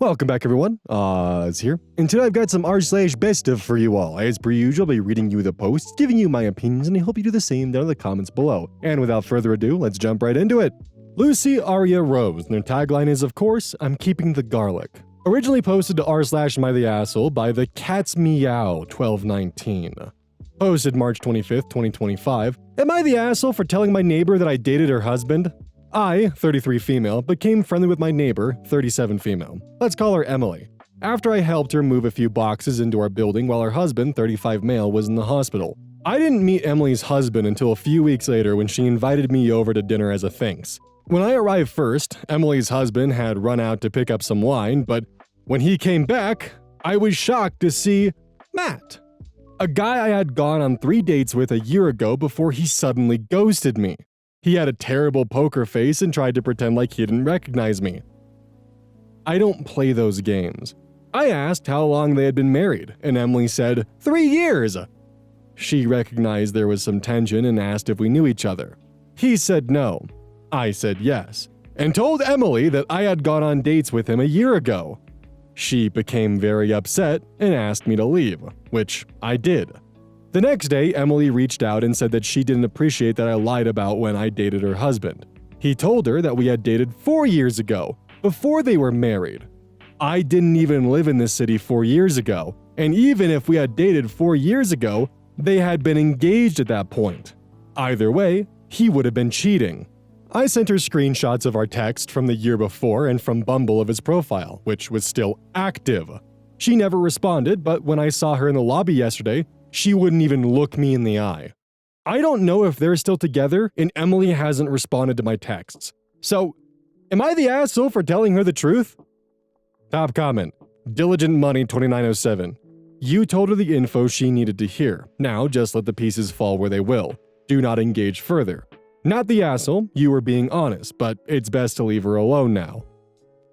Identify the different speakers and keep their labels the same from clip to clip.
Speaker 1: Welcome back, everyone. It's here. And today I've got some r/best of for you all. As per usual, I'll be reading you the posts, giving you my opinions, and I hope you do the same down in the comments below. And without further ado, let's jump right into it. Lucy Aria Rose, and their tagline is, of course, I'm keeping the garlic. Originally posted to r/mytheasshole by the Cat's Meow 1219. Posted March 25th, 2025. Am I the asshole for telling my neighbor that I dated her husband? I, 33 female, became friendly with my neighbor, 37 female. Let's call her Emily. After I helped her move a few boxes into our building while her husband, 35 male, was in the hospital. I didn't meet Emily's husband until a few weeks later when she invited me over to dinner as a thanks. When I arrived first, Emily's husband had run out to pick up some wine, but when he came back, I was shocked to see Matt, a guy I had gone on 3 dates with a year ago before he suddenly ghosted me. He had a terrible poker face and tried to pretend like he didn't recognize me. I don't play those games. I asked how long they had been married, and Emily said, 3 years! She recognized there was some tension and asked if we knew each other. He said no. I said yes, and told Emily that I had gone on dates with him a year ago. She became very upset and asked me to leave, which I did. The next day, Emily reached out and said that she didn't appreciate that I lied about when I dated her husband. He told her that we had dated 4 years ago, before they were married. I didn't even live in this city 4 years ago, and even if we had dated 4 years ago, they had been engaged at that point. Either way, he would have been cheating. I sent her screenshots of our text from the year before and from Bumble of his profile, which was still active. She never responded, but when I saw her in the lobby yesterday, she wouldn't even look me in the eye. I don't know if they're still together, and Emily hasn't responded to my texts. So, am I the asshole for telling her the truth? Top comment, Diligent Money 2907. You told her the info she needed to hear. Now just let the pieces fall where they will. Do not engage further. Not the asshole, you were being honest, but it's best to leave her alone now.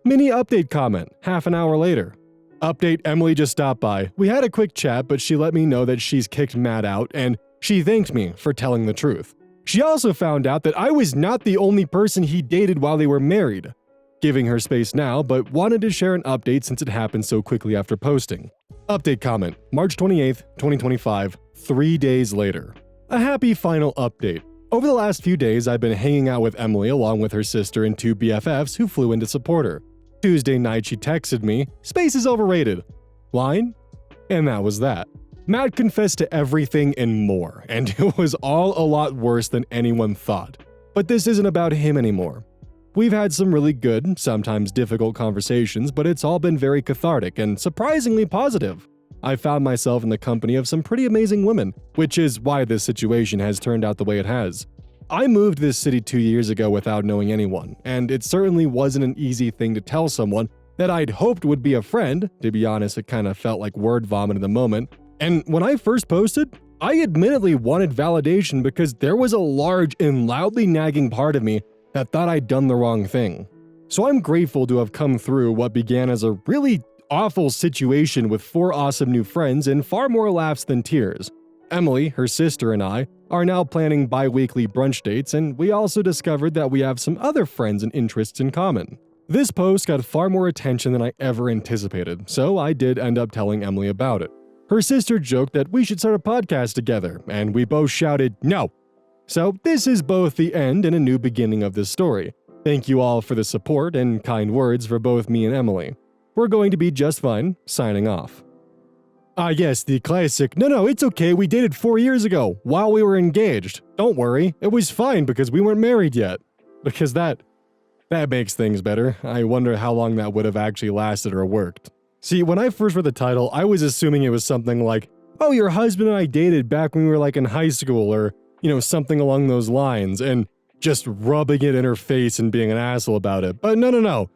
Speaker 1: Mini update comment, half an hour later. Update, Emily just stopped by. We had a quick chat, but she let me know that she's kicked Matt out, and she thanked me for telling the truth. She also found out that I was not the only person he dated while they were married. Giving her space now, but wanted to share an update since it happened so quickly after posting. Update comment, March 28th, 2025, 3 days later. A happy final update. Over the last few days, I've been hanging out with Emily along with her sister and 2 BFFs who flew in to support her. Tuesday night, she texted me, "Space is overrated." Line? And that was that. Matt confessed to everything and more, and it was all a lot worse than anyone thought. But this isn't about him anymore. We've had some really good, sometimes difficult conversations, but it's all been very cathartic and surprisingly positive. I found myself in the company of some pretty amazing women, which is why this situation has turned out the way it has. I moved this city 2 years ago without knowing anyone, and it certainly wasn't an easy thing to tell someone that I'd hoped would be a friend. To be honest, it kind of felt like word vomit in the moment. And when I first posted, I admittedly wanted validation because there was a large and loudly nagging part of me that thought I'd done the wrong thing. So I'm grateful to have come through what began as a really awful situation with 4 awesome new friends and far more laughs than tears. Emily, her sister, and I are now planning bi-weekly brunch dates, and we also discovered that we have some other friends and interests in common. This post got far more attention than I ever anticipated, so I did end up telling Emily about it. Her sister joked that we should start a podcast together, and we both shouted, "No!" So this is both the end and a new beginning of this story. Thank you all for the support and kind words for both me and Emily. We're going to be just fine, signing off. Yes, the classic, no, it's okay, we dated 4 years ago, while we were engaged. Don't worry, it was fine because we weren't married yet. Because that makes things better. I wonder how long that would have actually lasted or worked. See, when I first read the title, I was assuming it was something like, oh, your husband and I dated back when we were like in high school, or, something along those lines, and just rubbing it in her face and being an asshole about it. But no.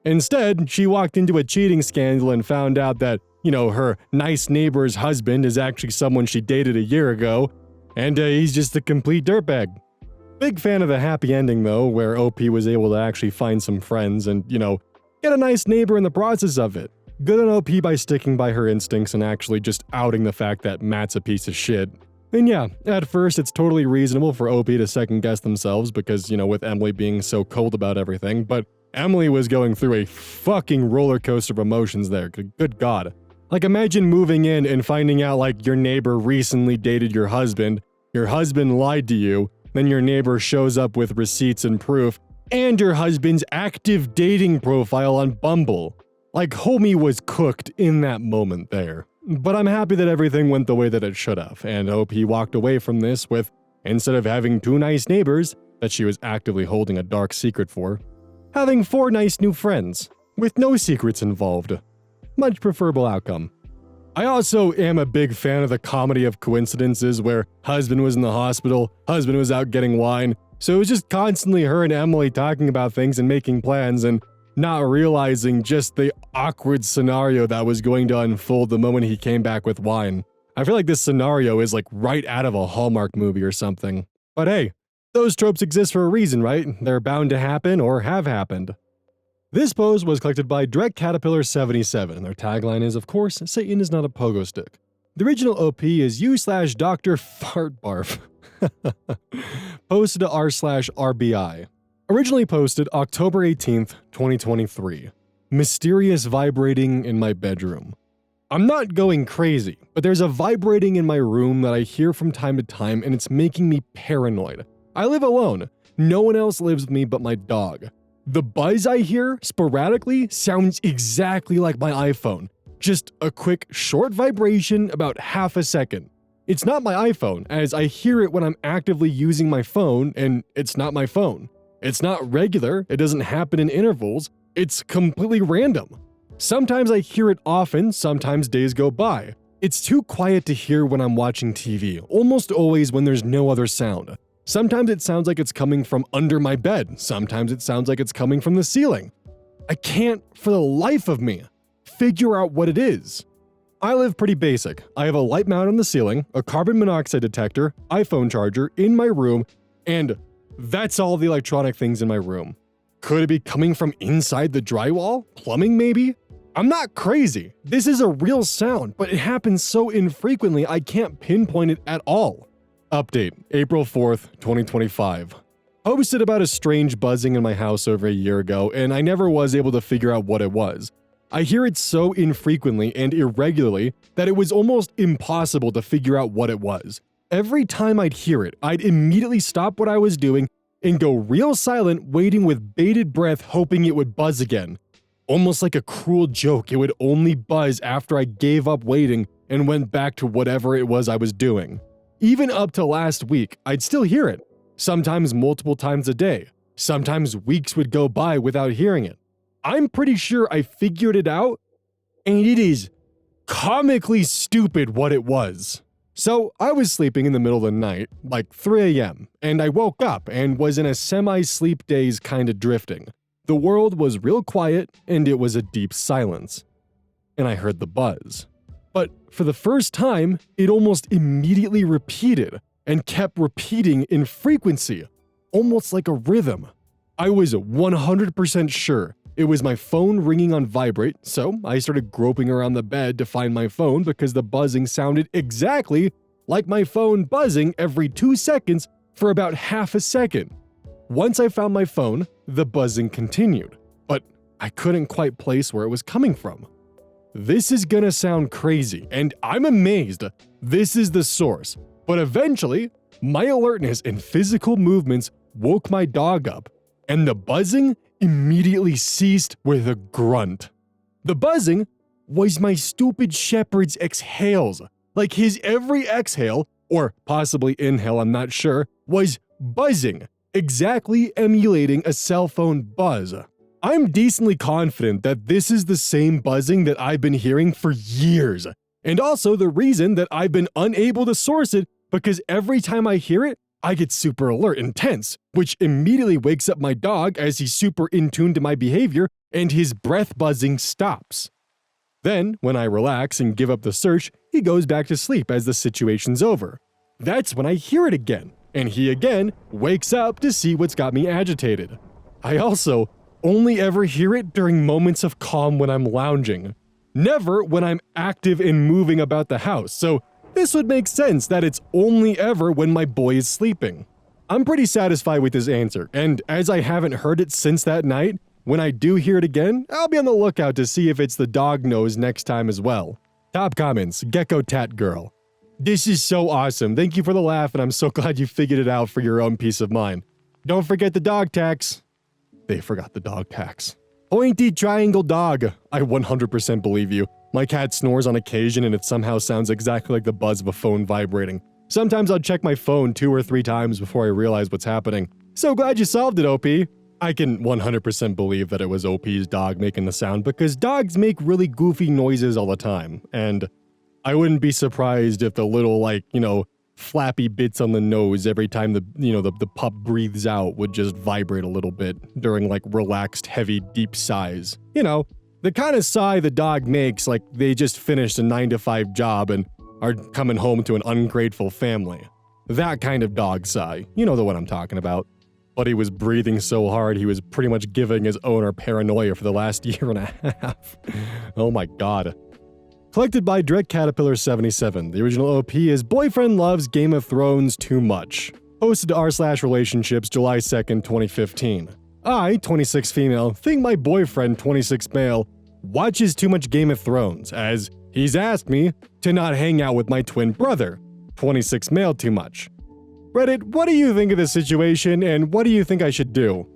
Speaker 1: Instead, she walked into a cheating scandal and found out that, her nice neighbor's husband is actually someone she dated a year ago, and he's just a complete dirtbag. Big fan of the happy ending, though, where OP was able to actually find some friends and, get a nice neighbor in the process of it. Good on OP by sticking by her instincts and actually just outing the fact that Matt's a piece of shit. And yeah, at first it's totally reasonable for OP to second guess themselves because, with Emily being so cold about everything, but Emily was going through a fucking roller coaster of emotions there. Good God. Like, imagine moving in and finding out, like, your neighbor recently dated your husband lied to you, then your neighbor shows up with receipts and proof, and your husband's active dating profile on Bumble. Like, homie was cooked in that moment there. But I'm happy that everything went the way that it should have, and hope he walked away from this with, instead of having 2 nice neighbors that she was actively holding a dark secret for, having 4 nice new friends, with no secrets involved. Much preferable outcome. I also am a big fan of the comedy of coincidences where husband was in the hospital, husband was out getting wine, so it was just constantly her and Emily talking about things and making plans and not realizing just the awkward scenario that was going to unfold the moment he came back with wine. I feel like this scenario is like right out of a Hallmark movie or something. But hey, those tropes exist for a reason, right? They're bound to happen or have happened. This pose was collected by Direct Caterpillar 77, and their tagline is, of course, Satan is not a pogo stick. The original OP is u/Dr. Fartbarf. Posted to r/RBI. Originally posted October 18th, 2023. Mysterious vibrating in my bedroom. I'm not going crazy, but there's a vibrating in my room that I hear from time to time, and it's making me paranoid. I live alone. No one else lives with me but my dog. The buzz I hear sporadically sounds exactly like my iPhone. Just a quick, short vibration about half a second. It's not my iPhone, as I hear it when I'm actively using my phone, and it's not my phone. It's not regular, it doesn't happen in intervals, it's completely random. Sometimes I hear it often, sometimes days go by. It's too quiet to hear when I'm watching TV, almost always when there's no other sound. Sometimes it sounds like it's coming from under my bed, sometimes it sounds like it's coming from the ceiling. I can't, for the life of me, figure out what it is. I live pretty basic. I have a light mount on the ceiling, a carbon monoxide detector, iPhone charger in my room, and that's all the electronic things in my room. Could it be coming from inside the drywall? Plumbing maybe? I'm not crazy. This is a real sound, but it happens so infrequently I can't pinpoint it at all. Update, April 4th, 2025. Posted about a strange buzzing in my house over a year ago, and I never was able to figure out what it was. I hear it so infrequently and irregularly that it was almost impossible to figure out what it was. Every time I'd hear it, I'd immediately stop what I was doing and go real silent, waiting with bated breath, hoping it would buzz again. Almost like a cruel joke, it would only buzz after I gave up waiting and went back to whatever it was I was doing. Even up to last week, I'd still hear it. Sometimes multiple times a day. Sometimes weeks would go by without hearing it. I'm pretty sure I figured it out, and it is comically stupid what it was. So I was sleeping in the middle of the night, like 3 a.m., and I woke up and was in a semi-sleep daze kind of drifting. The world was real quiet, and it was a deep silence. And I heard the buzz. But for the first time, it almost immediately repeated and kept repeating in frequency, almost like a rhythm. I was 100% sure it was my phone ringing on vibrate, so I started groping around the bed to find my phone because the buzzing sounded exactly like my phone buzzing every 2 seconds for about half a second. Once I found my phone, the buzzing continued, but I couldn't quite place where it was coming from. This is gonna sound crazy, and I'm amazed this is the source, but eventually, my alertness and physical movements woke my dog up, and the buzzing immediately ceased with a grunt. The buzzing was my stupid shepherd's exhales, like his every exhale, or possibly inhale, I'm not sure, was buzzing, exactly emulating a cell phone buzz. I'm decently confident that this is the same buzzing that I've been hearing for years, and also the reason that I've been unable to source it because every time I hear it, I get super alert and tense, which immediately wakes up my dog as he's super in tune to my behavior and his breath buzzing stops. Then, when I relax and give up the search, he goes back to sleep as the situation's over. That's when I hear it again, and he again wakes up to see what's got me agitated. I also only ever hear it during moments of calm when I'm lounging, never when I'm active and moving about the house, so this would make sense that it's only ever when my boy is sleeping. I'm pretty satisfied with this answer, and as I haven't heard it since that night, When I do hear it again, I'll be on the lookout to see if it's the dog nose next time as well. Top comments, Gecko Tat Girl. This is so awesome. Thank you for the laugh, and I'm so glad you figured it out for your own peace of mind. Don't forget the dog tax. They forgot the dog tax. Pointy triangle dog. I 100% believe you. My cat snores on occasion and it somehow sounds exactly like the buzz of a phone vibrating. Sometimes I'll check my phone 2 or 3 times before I realize what's happening. So glad you solved it, OP. I can 100% believe that it was OP's dog making the sound because dogs make really goofy noises all the time. And I wouldn't be surprised if the little, flappy bits on the nose every time the pup breathes out would just vibrate a little bit during relaxed, heavy, deep sighs. The kind of sigh the dog makes like they just finished a 9-to-5 job and are coming home to an ungrateful family. That kind of dog sigh. You know the one I'm talking about. But he was breathing so hard he was pretty much giving his owner paranoia for the last year and a half. Oh my god. Collected by Dread Caterpillar 77. The original OP is Boyfriend Loves Game of Thrones Too Much. Posted to r/relationships July 2nd, 2015. I, 26 female, think my boyfriend, 26 male, watches too much Game of Thrones, as he's asked me to not hang out with my twin brother, 26 male, too much. Reddit, what do you think of this situation, and what do you think I should do?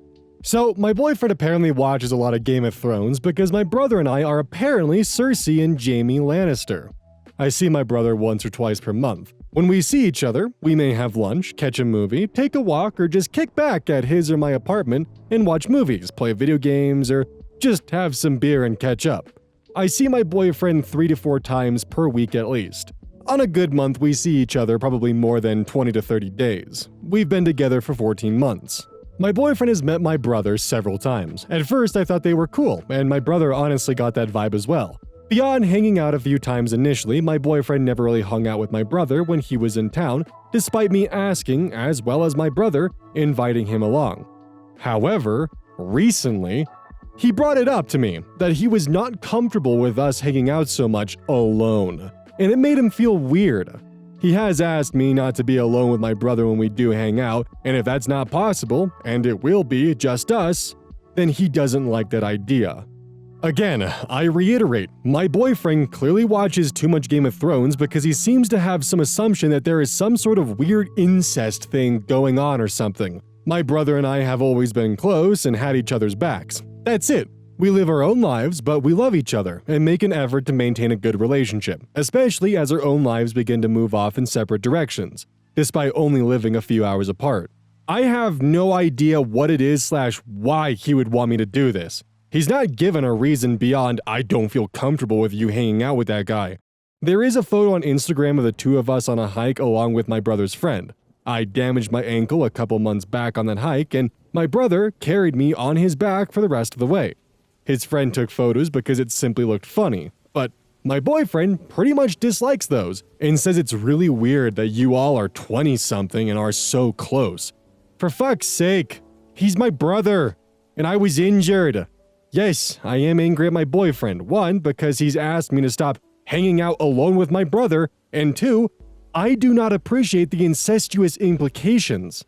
Speaker 1: So, my boyfriend apparently watches a lot of Game of Thrones because my brother and I are apparently Cersei and Jaime Lannister. I see my brother once or twice per month. When we see each other, we may have lunch, catch a movie, take a walk, or just kick back at his or my apartment and watch movies, play video games, or just have some beer and catch up. I see my boyfriend 3 to 4 times per week at least. On a good month, we see each other probably more than 20 to 30 days. We've been together for 14 months. My boyfriend has met my brother several times. At first, I thought they were cool, and my brother honestly got that vibe as well. Beyond hanging out a few times initially, my boyfriend never really hung out with my brother when he was in town, despite me asking, as well as my brother, inviting him along. However, recently, he brought it up to me that he was not comfortable with us hanging out so much alone, and it made him feel weird. He has asked me not to be alone with my brother when we do hang out, and if that's not possible, and it will be just us, then he doesn't like that idea. Again, I reiterate, my boyfriend clearly watches too much Game of Thrones because he seems to have some assumption that there is some sort of weird incest thing going on or something. My brother and I have always been close and had each other's backs. That's it. We live our own lives, but we love each other and make an effort to maintain a good relationship, especially as our own lives begin to move off in separate directions, despite only living a few hours apart. I have no idea what it is / why he would want me to do this. He's not given a reason beyond I don't feel comfortable with you hanging out with that guy. There is a photo on Instagram of the two of us on a hike along with my brother's friend. I damaged my ankle a couple months back on that hike, and my brother carried me on his back for the rest of the way. His friend took photos because it simply looked funny, but my boyfriend pretty much dislikes those and says it's really weird that you all are 20-something and are so close. For fuck's sake, he's my brother, and I was injured. Yes, I am angry at my boyfriend. 1, because he's asked me to stop hanging out alone with my brother, and 2, I do not appreciate the incestuous implications.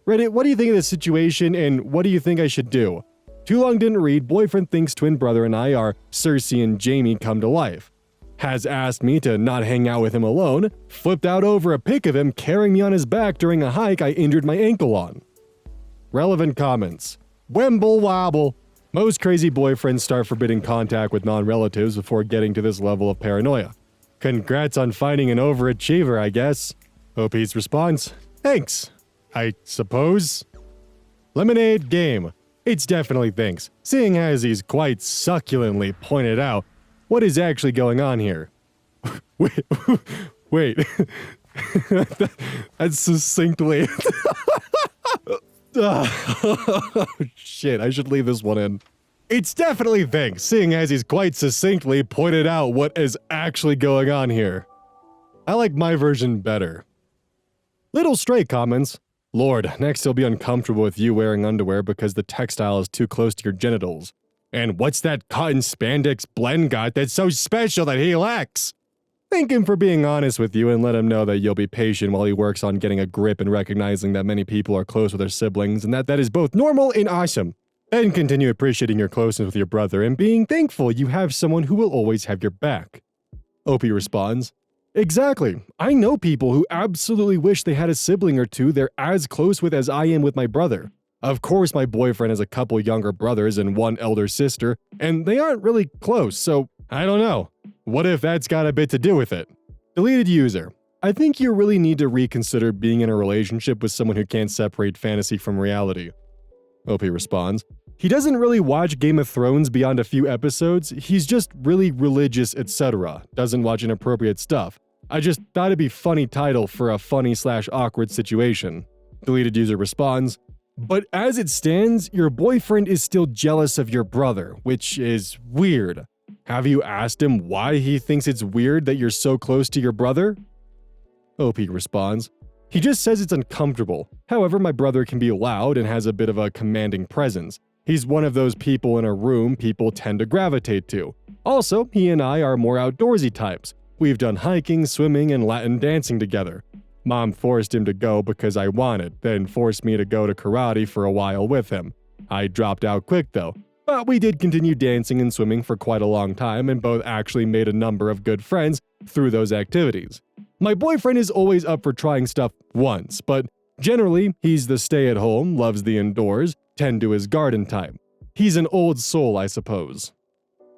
Speaker 1: Reddit, what do you think of this situation, and what do you think I should do? Too long didn't read, boyfriend thinks twin brother and I are Cersei and Jaime come to life. Has asked me to not hang out with him alone, flipped out over a pic of him carrying me on his back during a hike I injured my ankle on. Relevant comments. Wemble wobble. Most crazy boyfriends start forbidding contact with non-relatives before getting to this level of paranoia. Congrats on finding an overachiever, I guess. OP's response. Thanks, I suppose. Lemonade game. It's definitely thanks, seeing as he's quite succulently pointed out what is actually going on here. Wait. That's succinctly... Shit, I should leave this one in. It's definitely thanks, seeing as he's quite succinctly pointed out what is actually going on here. I like my version better. Little stray comments. Lord, next he'll be uncomfortable with you wearing underwear because the textile is too close to your genitals. And what's that cotton spandex blend got that's so special that he lacks? Thank him for being honest with you and let him know that you'll be patient while he works on getting a grip and recognizing that many people are close with their siblings and that is both normal and awesome. Then continue appreciating your closeness with your brother and being thankful you have someone who will always have your back. Opie responds, exactly. I know people who absolutely wish they had a sibling or two they're as close with as I am with my brother. Of course, my boyfriend has a couple younger brothers and one elder sister, and they aren't really close, so I don't know. What if that's got a bit to do with it? Deleted user. I think you really need to reconsider being in a relationship with someone who can't separate fantasy from reality. Opie responds, he doesn't really watch Game of Thrones beyond a few episodes, he's just really religious, etc. Doesn't watch inappropriate stuff. I just thought it'd be funny title for a funny/awkward situation. Deleted user responds, but as it stands, your boyfriend is still jealous of your brother, which is weird. Have you asked him why he thinks it's weird that you're so close to your brother? OP responds, he just says it's uncomfortable. However, my brother can be loud and has a bit of a commanding presence. He's one of those people in a room people tend to gravitate to. Also, he and I are more outdoorsy types. We've done hiking, swimming, and Latin dancing together. Mom forced him to go because I wanted, then forced me to go to karate for a while with him. I dropped out quick though, but we did continue dancing and swimming for quite a long time and both actually made a number of good friends through those activities. My boyfriend is always up for trying stuff once, but generally he's the stay-at-home, loves the indoors, tend to his garden type. He's an old soul, I suppose.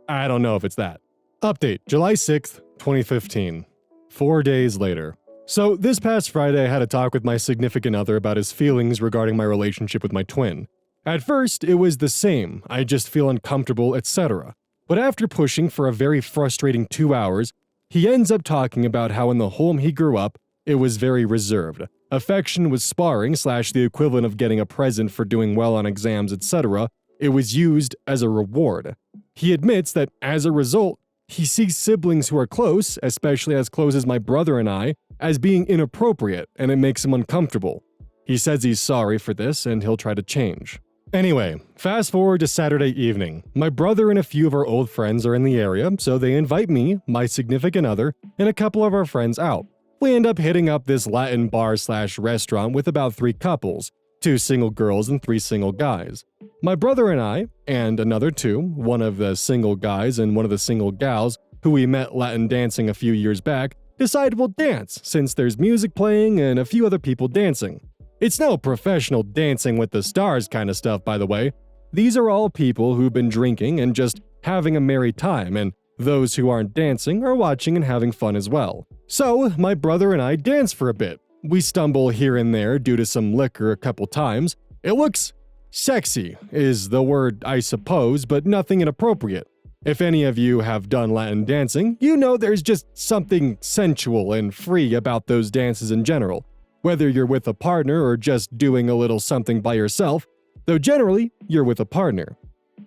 Speaker 1: I don't know if it's that. Update, July 6th, 2015. 4 days later. So this past Friday I had a talk with my significant other about his feelings regarding my relationship with my twin. At first, it was the same, I just feel uncomfortable, etc. But after pushing for a very frustrating 2 hours, he ends up talking about how in the home he grew up, it was very reserved. Affection was sparring / the equivalent of getting a present for doing well on exams, etc. It was used as a reward. He admits that as a result, he sees siblings who are close, especially as close as my brother and I, as being inappropriate, and it makes him uncomfortable. He says he's sorry for this and he'll try to change. Anyway, fast forward to Saturday evening. My brother and a few of our old friends are in the area, so they invite me, my significant other, and a couple of our friends out. We end up hitting up this Latin bar / restaurant with about 3 couples, 2 single girls and 3 single guys. My brother and I, and another 2, one of the single guys and one of the single gals, who we met Latin dancing a few years back, decided we'll dance since there's music playing and a few other people dancing. It's no professional Dancing with the Stars kind of stuff, by the way. These are all people who've been drinking and just having a merry time, and those who aren't dancing are watching and having fun as well. So, my brother and I dance for a bit. We stumble here and there due to some liquor a couple times. It looks sexy, is the word I suppose, but nothing inappropriate. If any of you have done Latin dancing, you know there's just something sensual and free about those dances in general. Whether you're with a partner or just doing a little something by yourself, though generally, you're with a partner.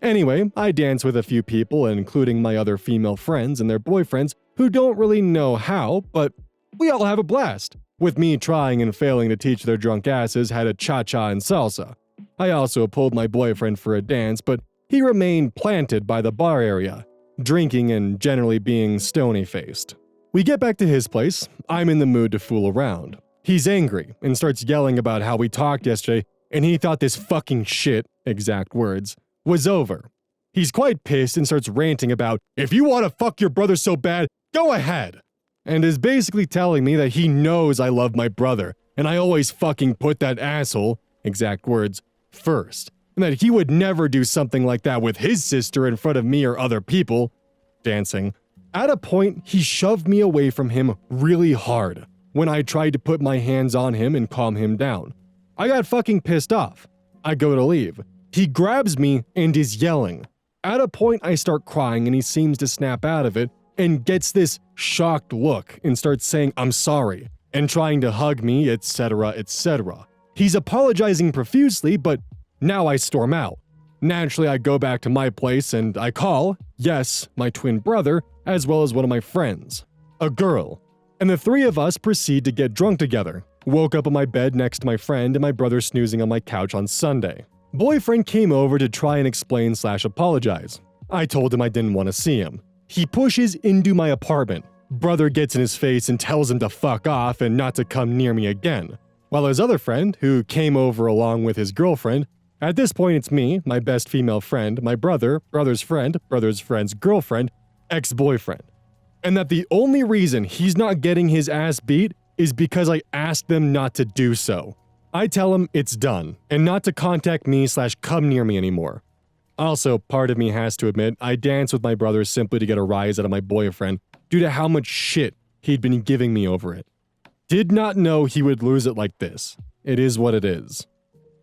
Speaker 1: Anyway, I dance with a few people, including my other female friends and their boyfriends, who don't really know how, but we all have a blast, with me trying and failing to teach their drunk asses how to cha-cha and salsa. I also pulled my boyfriend for a dance, but he remained planted by the bar area, drinking and generally being stony-faced. We get back to his place, I'm in the mood to fool around. He's angry and starts yelling about how we talked yesterday and he thought this fucking shit, exact words, was over. He's quite pissed and starts ranting about, if you want to fuck your brother so bad, go ahead, and is basically telling me that he knows I love my brother and I always fucking put that asshole, exact words, first, and that he would never do something like that with his sister in front of me or other people, dancing. At a point, he shoved me away from him really hard when I tried to put my hands on him and calm him down. I got fucking pissed off. I go to leave. He grabs me and is yelling. At a point, I start crying and he seems to snap out of it and gets this shocked look and starts saying, I'm sorry, and trying to hug me, etc., etc. He's apologizing profusely, but now I storm out. Naturally, I go back to my place and I call, yes, my twin brother, as well as one of my friends, a girl. And the 3 of us proceed to get drunk together. Woke up on my bed next to my friend and my brother snoozing on my couch on Sunday. Boyfriend came over to try and explain / apologize. I told him I didn't want to see him. He pushes into my apartment. Brother gets in his face and tells him to fuck off and not to come near me again. While his other friend, who came over along with his girlfriend, At this point, it's me, my best female friend, my brother, brother's friend, brother's friend's girlfriend, ex-boyfriend. And that the only reason he's not getting his ass beat is because I asked them not to do so. I tell him it's done, and not to contact me/come near me anymore. Also, part of me has to admit, I danced with my brother simply to get a rise out of my boyfriend due to how much shit he'd been giving me over it. Did not know he would lose it like this. It is what it is.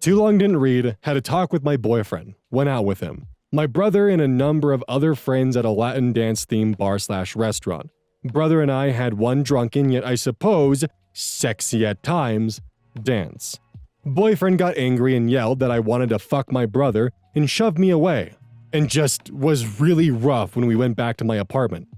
Speaker 1: Too long didn't read, had a talk with my boyfriend, went out with him. My brother and a number of other friends at a Latin dance-themed bar/restaurant. Brother and I had one drunken, yet I suppose, sexy at times, dance. Boyfriend got angry and yelled that I wanted to fuck my brother and shoved me away, and just was really rough when we went back to my apartment.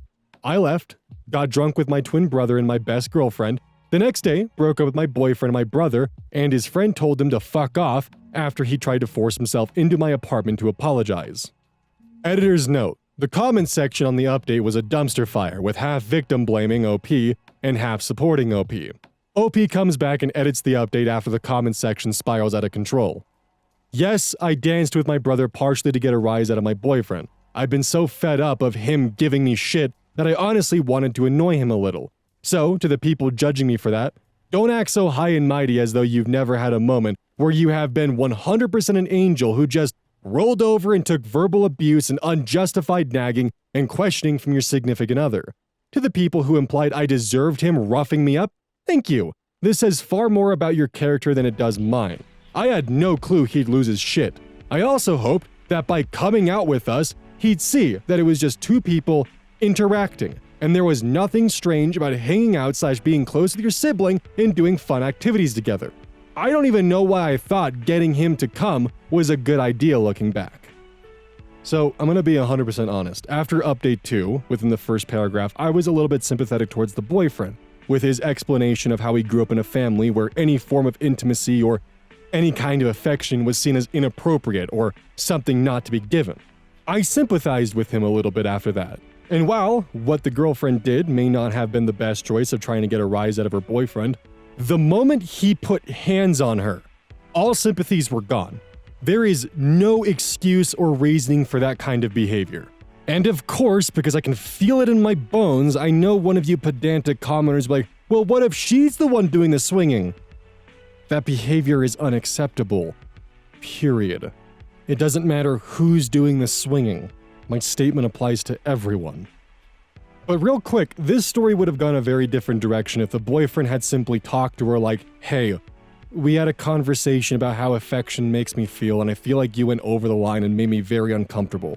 Speaker 1: I left, got drunk with my twin brother and my best girlfriend. The next day, broke up with my boyfriend and my brother, and his friend told him to fuck off after he tried to force himself into my apartment to apologize. Editor's note: the comment section on the update was a dumpster fire with half victim blaming OP and half supporting OP. OP comes back and edits the update after the comment section spirals out of control. Yes, I danced with my brother partially to get a rise out of my boyfriend. I've been so fed up of him giving me shit that I honestly wanted to annoy him a little. So, to the people judging me for that, don't act so high and mighty as though you've never had a moment where you have been 100% an angel who just rolled over and took verbal abuse and unjustified nagging and questioning from your significant other. To the people who implied I deserved him roughing me up, thank you. This says far more about your character than it does mine. I had no clue he'd lose his shit. I also hoped that by coming out with us, he'd see that it was just two people interacting, and there was nothing strange about hanging out/being close with your sibling and doing fun activities together. I don't even know why I thought getting him to come was a good idea looking back. So, I'm gonna be 100% honest. After update 2, within the first paragraph, I was a little bit sympathetic towards the boyfriend, with his explanation of how he grew up in a family where any form of intimacy or any kind of affection was seen as inappropriate or something not to be given. I sympathized with him a little bit after that. And while what the girlfriend did may not have been the best choice of trying to get a rise out of her boyfriend, the moment he put hands on her, all sympathies were gone. There is no excuse or reasoning for that kind of behavior. And of course, because I can feel it in my bones, I know one of you pedantic commenters will be like, well, what if she's the one doing the swinging? That behavior is unacceptable. Period. It doesn't matter who's doing the swinging. My statement applies to everyone. But real quick, this story would have gone a very different direction if the boyfriend had simply talked to her like, hey, we had a conversation about how affection makes me feel, and I feel like you went over the line and made me very uncomfortable.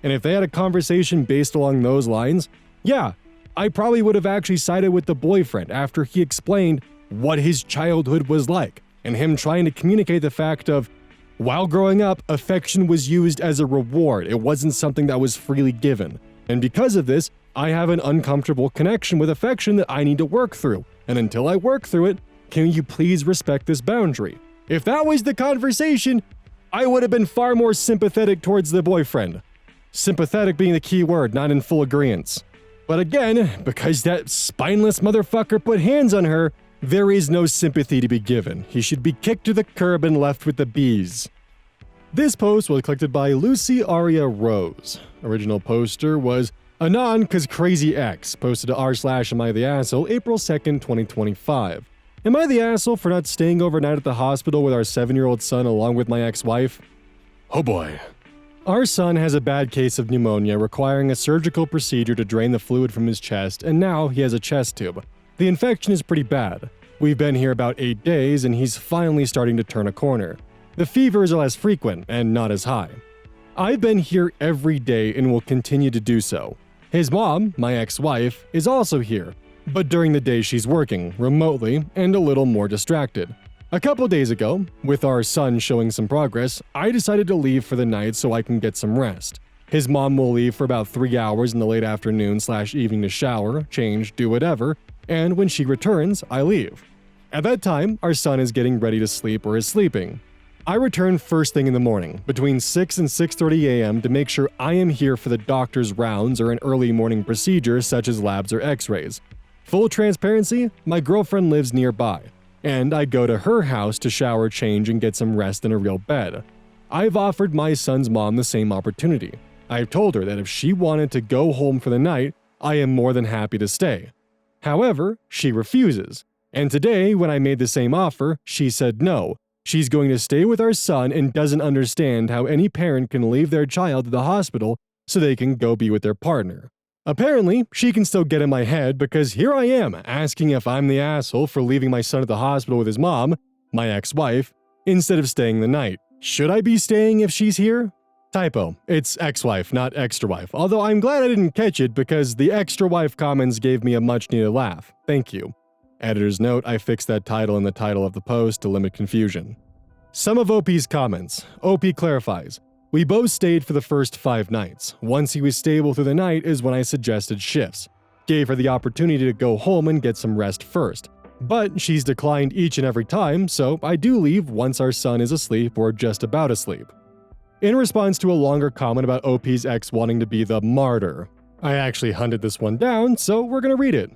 Speaker 1: And if they had a conversation based along those lines, yeah, I probably would have actually sided with the boyfriend after he explained what his childhood was like, and him trying to communicate the fact of, while growing up, affection was used as a reward. It wasn't something that was freely given. And because of this, I have an uncomfortable connection with affection that I need to work through. And until I work through it, can you please respect this boundary? If that was the conversation, I would have been far more sympathetic towards the boyfriend. Sympathetic being the key word, not in full agreement. But again, because that spineless motherfucker put hands on her, there is no sympathy to be given. He should be kicked to the curb and left with the bees. This post was collected by Lucy Aria Rose. Original poster was Anon cause Crazy X, posted to r/Am I the Asshole, April 2nd, 2025. Am I the asshole for not staying overnight at the hospital with our 7-year-old son along with my ex-wife? Oh boy. Our son has a bad case of pneumonia requiring a surgical procedure to drain the fluid from his chest, and now he has a chest tube. The infection is pretty bad. We've been here about 8 days and he's finally starting to turn a corner. The fevers are less frequent and not as high. I've been here every day and will continue to do so. His mom, my ex-wife, is also here, but during the day she's working, remotely, and a little more distracted. A couple days ago, with our son showing some progress, I decided to leave for the night so I can get some rest. His mom will leave for about 3 hours in the late afternoon/evening to shower, change, do whatever, and when she returns, I leave. At that time, our son is getting ready to sleep or is sleeping. I return first thing in the morning, between 6 and 6:30 a.m. to make sure I am here for the doctor's rounds or an early morning procedure such as labs or x-rays. Full transparency, my girlfriend lives nearby, and I go to her house to shower, change, and get some rest in a real bed. I've offered my son's mom the same opportunity. I've told her that if she wanted to go home for the night, I am more than happy to stay. However, she refuses. And today, when I made the same offer, she said no. She's going to stay with our son and doesn't understand how any parent can leave their child at the hospital so they can go be with their partner. Apparently, she can still get in my head because here I am asking if I'm the asshole for leaving my son at the hospital with his mom, my ex-wife, instead of staying the night. Should I be staying if she's here? Typo, it's ex-wife, not extra-wife, although I'm glad I didn't catch it because the extra-wife comments gave me a much-needed laugh. Thank you. Editor's note, I fixed that title in the title of the post to limit confusion. Some of OP's comments. OP clarifies, we both stayed for the first 5 nights. Once he was stable through the night is when I suggested shifts. Gave her the opportunity to go home and get some rest first. But she's declined each and every time, so I do leave once our son is asleep or just about asleep. In response to a longer comment about OP's ex wanting to be the martyr, I actually hunted this one down, so we're gonna read it.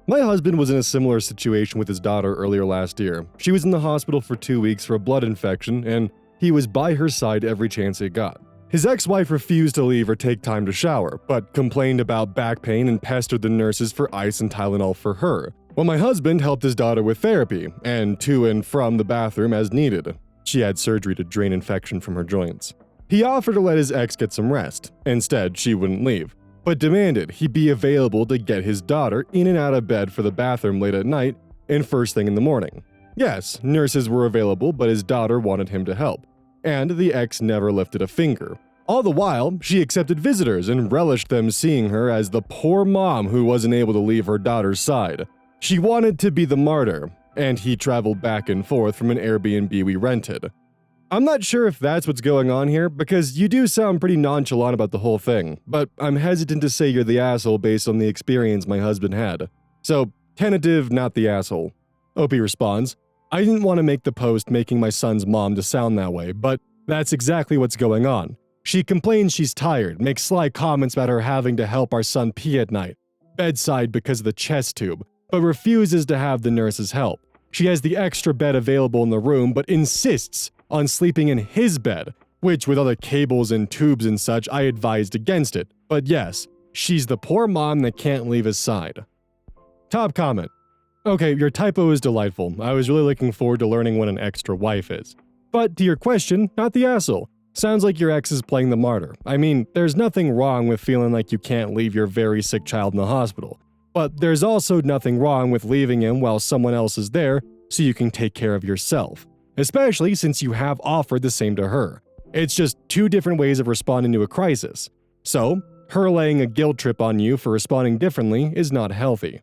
Speaker 1: My husband was in a similar situation with his daughter earlier last year. She was in the hospital for 2 weeks for a blood infection, and he was by her side every chance he got. His ex-wife refused to leave or take time to shower, but complained about back pain and pestered the nurses for ice and Tylenol for her, while my husband helped his daughter with therapy and to and from the bathroom as needed. She had surgery to drain infection from her joints. He offered to let his ex get some rest. Instead, she wouldn't leave, but demanded he be available to get his daughter in and out of bed for the bathroom late at night and first thing in the morning. Yes, nurses were available, but his daughter wanted him to help, and the ex never lifted a finger. All the while, she accepted visitors and relished them seeing her as the poor mom who wasn't able to leave her daughter's side. She wanted to be the martyr, and he traveled back and forth from an Airbnb we rented. I'm not sure if that's what's going on here, because you do sound pretty nonchalant about the whole thing, but I'm hesitant to say you're the asshole based on the experience my husband had. So, tentative, not the asshole. OP responds, I didn't want to make the post making my son's mom to sound that way, but that's exactly what's going on. She complains she's tired, makes sly comments about her having to help our son pee at night, bedside because of the chest tube, but refuses to have the nurses help. She has the extra bed available in the room, but insists on sleeping in his bed, which with all the cables and tubes and such, I advised against it. But yes, she's the poor mom that can't leave his side. Top comment. Okay, your typo is delightful. I was really looking forward to learning what an extra wife is. But to your question, not the asshole. Sounds like your ex is playing the martyr. I mean, there's nothing wrong with feeling like you can't leave your very sick child in the hospital. But there's also nothing wrong with leaving him while someone else is there so you can take care of yourself. Especially since you have offered the same to her. It's just 2 different ways of responding to a crisis. So, her laying a guilt trip on you for responding differently is not healthy.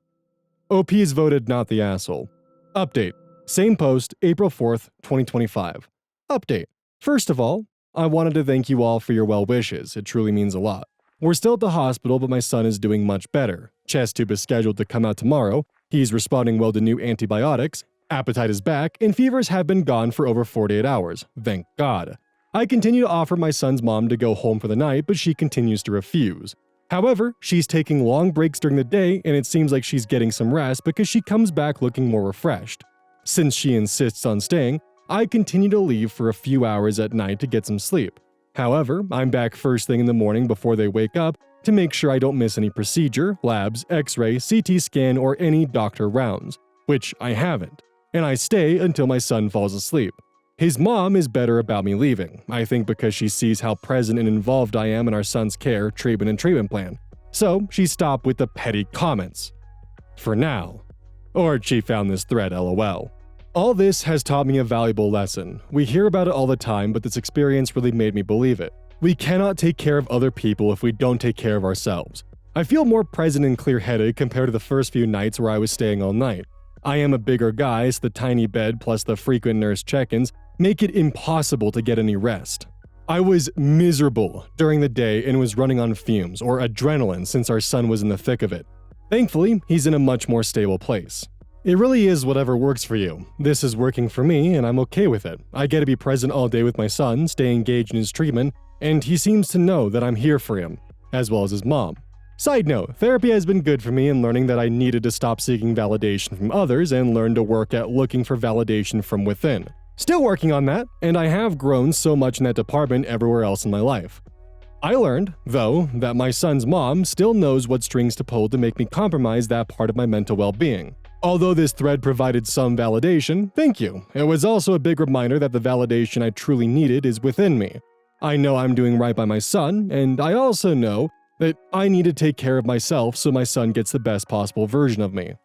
Speaker 1: OP is voted not the asshole. Update. Same post, April 4th, 2025. Update. First of all, I wanted to thank you all for your well wishes. It truly means a lot. We're still at the hospital, but my son is doing much better. Chest tube is scheduled to come out tomorrow. He's responding well to new antibiotics. Appetite is back, and fevers have been gone for over 48 hours. Thank God. I continue to offer my son's mom to go home for the night, but she continues to refuse. However, she's taking long breaks during the day, and it seems like she's getting some rest because she comes back looking more refreshed. Since she insists on staying, I continue to leave for a few hours at night to get some sleep. However, I'm back first thing in the morning before they wake up to make sure I don't miss any procedure, labs, x-ray, CT scan, or any doctor rounds, which I haven't, and I stay until my son falls asleep. His mom is better about me leaving, I think because she sees how present and involved I am in our son's care, treatment, and treatment plan. So she stopped with the petty comments. For now. Or she found this thread, lol. All this has taught me a valuable lesson. We hear about it all the time, but this experience really made me believe it. We cannot take care of other people if we don't take care of ourselves. I feel more present and clear-headed compared to the first few nights where I was staying all night. I am a bigger guy, so the tiny bed plus the frequent nurse check-ins make it impossible to get any rest. I was miserable during the day and was running on fumes or adrenaline since our son was in the thick of it. Thankfully, he's in a much more stable place. It really is whatever works for you. This is working for me and I'm okay with it. I get to be present all day with my son, stay engaged in his treatment, and he seems to know that I'm here for him, as well as his mom. Side note, therapy has been good for me in learning that I needed to stop seeking validation from others and learn to work at looking for validation from within. Still working on that, and I have grown so much in that department everywhere else in my life. I learned, though, that my son's mom still knows what strings to pull to make me compromise that part of my mental well-being. Although this thread provided some validation, thank you. It was also a big reminder that the validation I truly needed is within me. I know I'm doing right by my son, and I also know that I need to take care of myself so my son gets the best possible version of me.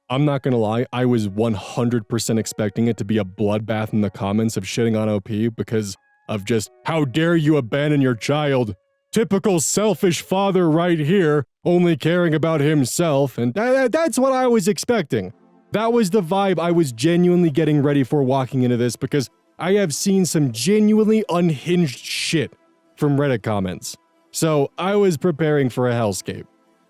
Speaker 1: I'm not gonna lie, I was 100% expecting it to be a bloodbath in the comments of shitting on OP because of just, how dare you abandon your child? Typical selfish father right here, only caring about himself, and that's what I was expecting. That was the vibe I was genuinely getting ready for walking into this because I have seen some genuinely unhinged shit from Reddit comments. So I was preparing for a hellscape.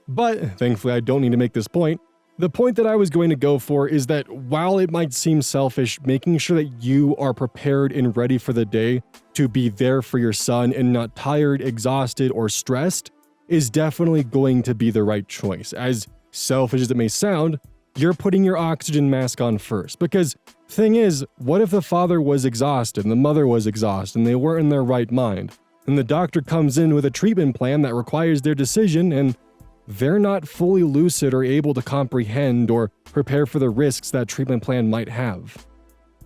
Speaker 1: But thankfully I don't need to make this point. The point that I was going to go for is that while it might seem selfish, making sure that you are prepared and ready for the day to be there for your son and not tired, exhausted, or stressed is definitely going to be the right choice. As selfish as it may sound, you're putting your oxygen mask on first. Because thing is, what if the father was exhausted and the mother was exhausted and they weren't in their right mind? And the doctor comes in with a treatment plan that requires their decision and they're not fully lucid or able to comprehend or prepare for the risks that treatment plan might have.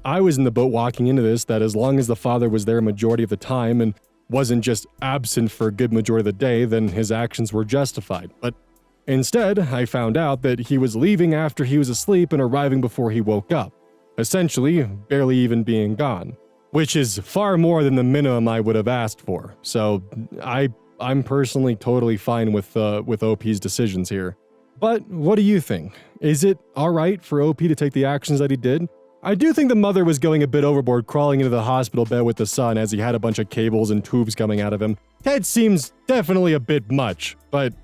Speaker 1: I was in the boat walking into this that as long as the father was there a majority of the time and wasn't just absent for a good majority of the day, then his actions were justified. But instead, I found out that he was leaving after he was asleep and arriving before he woke up, essentially barely even being gone, which is far more than the minimum I would have asked for. So I'm personally totally fine with OP's decisions here. But what do you think? Is it alright for OP to take the actions that he did? I do think the mother was going a bit overboard crawling into the hospital bed with the son as he had a bunch of cables and tubes coming out of him. That seems definitely a bit much, but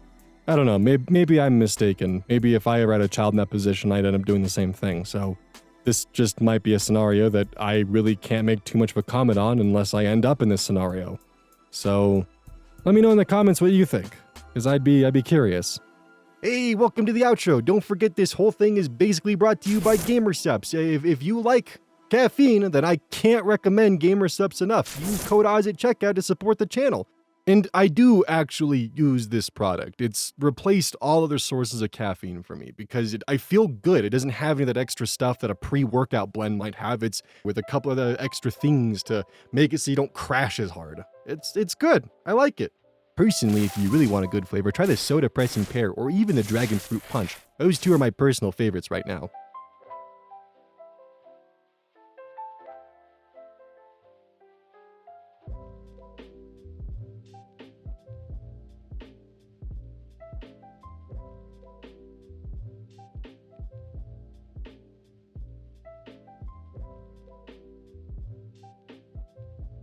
Speaker 1: I don't know, maybe I'm mistaken. Maybe if I ever had a child in that position, I'd end up doing the same thing. So this just might be a scenario that I really can't make too much of a comment on unless I end up in this scenario. So let me know in the comments what you think, because I'd be curious. Hey, welcome to the outro. Don't forget this whole thing is basically brought to you by GamerSupps. If you like caffeine, then I can't recommend GamerSupps enough. Use code Oz at checkout to support the channel. And I do actually use this product. It's replaced all other sources of caffeine for me because I feel good. It doesn't have any of that extra stuff that a pre-workout blend might have. It's with a couple of the extra things to make it so you don't crash as hard. It's good. I like it. Personally, if you really want a good flavor, try the Soda Pressing Pear or even the Dragon Fruit Punch. Those two are my personal favorites right now.